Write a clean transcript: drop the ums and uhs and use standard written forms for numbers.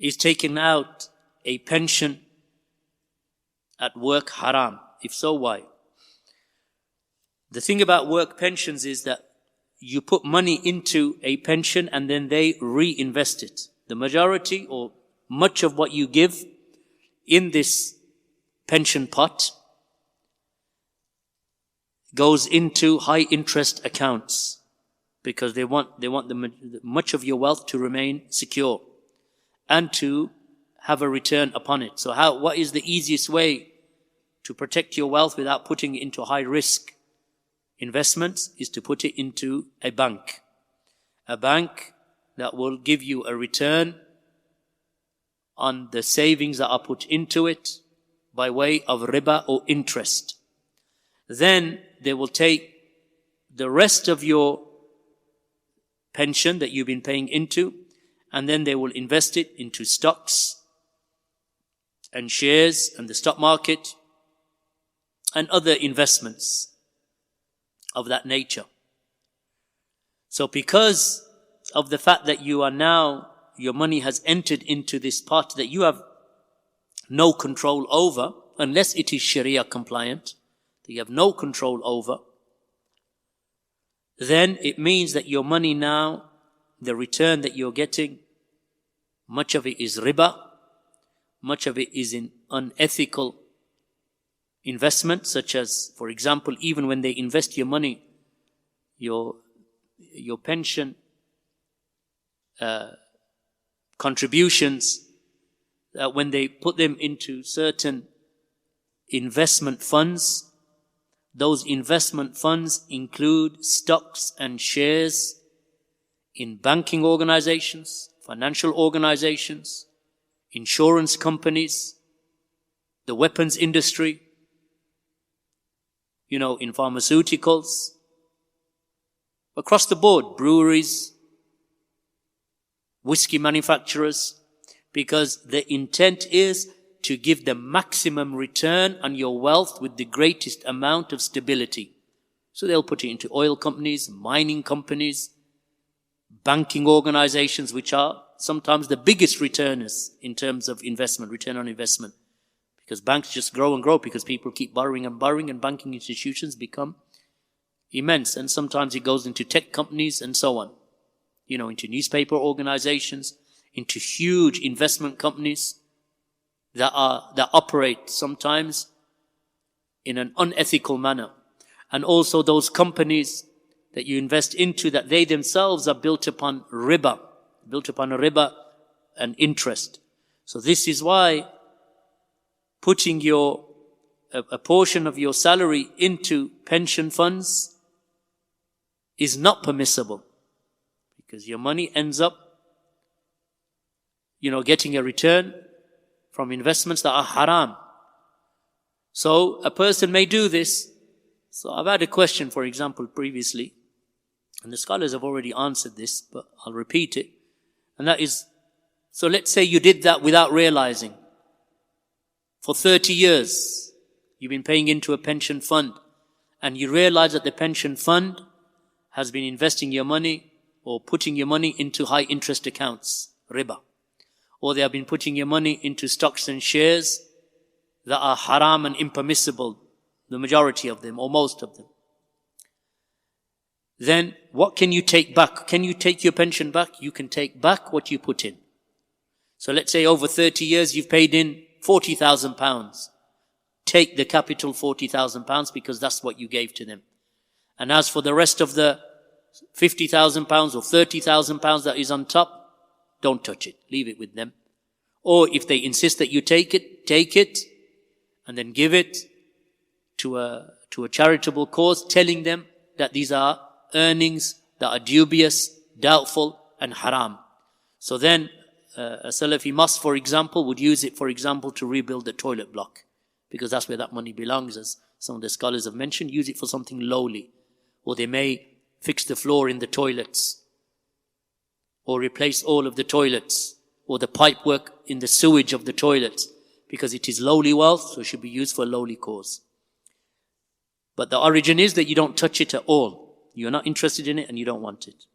Is taking out a pension at work haram? If so, why? The thing about work pensions is that you put money into a pension and then they reinvest it. The majority or much of what you give in this pension pot goes into high interest accounts because they want much of your wealth to remain secure and to have a return upon it. So what is the easiest way to protect your wealth without putting it into high risk investments is to put it into a bank. A bank that will give you a return on the savings that are put into it by way of riba or interest. Then they will take the rest of your pension that you've been paying into, and then they will invest it into stocks and shares and the stock market and other investments of that nature. So because of the fact that you are now, your money has entered into this pot that you have no control over, unless it is Sharia compliant, that you have no control over, then it means that your money now, the return that you're getting, much of it is riba, much of it is in unethical investment, such as, for example, even when they invest your money, your pension contributions, when they put them into certain investment funds, those investment funds include stocks and shares in banking organizations, financial organizations, insurance companies, the weapons industry, in pharmaceuticals, across the board, breweries, whiskey manufacturers, because the intent is to give the maximum return on your wealth with the greatest amount of stability. So they'll put it into oil companies, mining companies, banking organizations, which are sometimes the biggest returners in terms of investment, return on investment. Because banks just grow and grow because people keep borrowing and borrowing, and banking institutions become immense. And sometimes it goes into tech companies and so on, into newspaper organizations, into huge investment companies that operate sometimes in an unethical manner. And also those companies that you invest into, that they themselves are built upon riba and interest. So this is why putting a portion of your salary into pension funds is not permissible, because your money ends up, getting a return from investments that are haram. So a person may do this. So I've had a question, for example, previously, and the scholars have already answered this, but I'll repeat it. And that is, so let's say you did that without realizing. For 30 years, you've been paying into a pension fund, and you realize that the pension fund has been investing your money or putting your money into high interest accounts, riba. Or they have been putting your money into stocks and shares that are haram and impermissible, the majority of them or most of them. Then what can you take back? Can you take your pension back? You can take back what you put in. So let's say over 30 years you've paid in £40,000. Take the capital £40,000 because that's what you gave to them. And as for the rest of the £50,000 or £30,000 that is on top, don't touch it. Leave it with them. Or if they insist that you take it and then give it to a charitable cause, telling them that these are earnings that are dubious, doubtful and haram. So then a Salafi mosque, for example, would use it, for example, to rebuild the toilet block, because that's where that money belongs, as some of the scholars have mentioned. Use it for something lowly. Or they may fix the floor in the toilets, or replace all of the toilets, or the pipe work in the sewage of the toilets, because it is lowly wealth, so it should be used for a lowly cause. But the origin is that you don't touch it at all. You're not interested in it and you don't want it.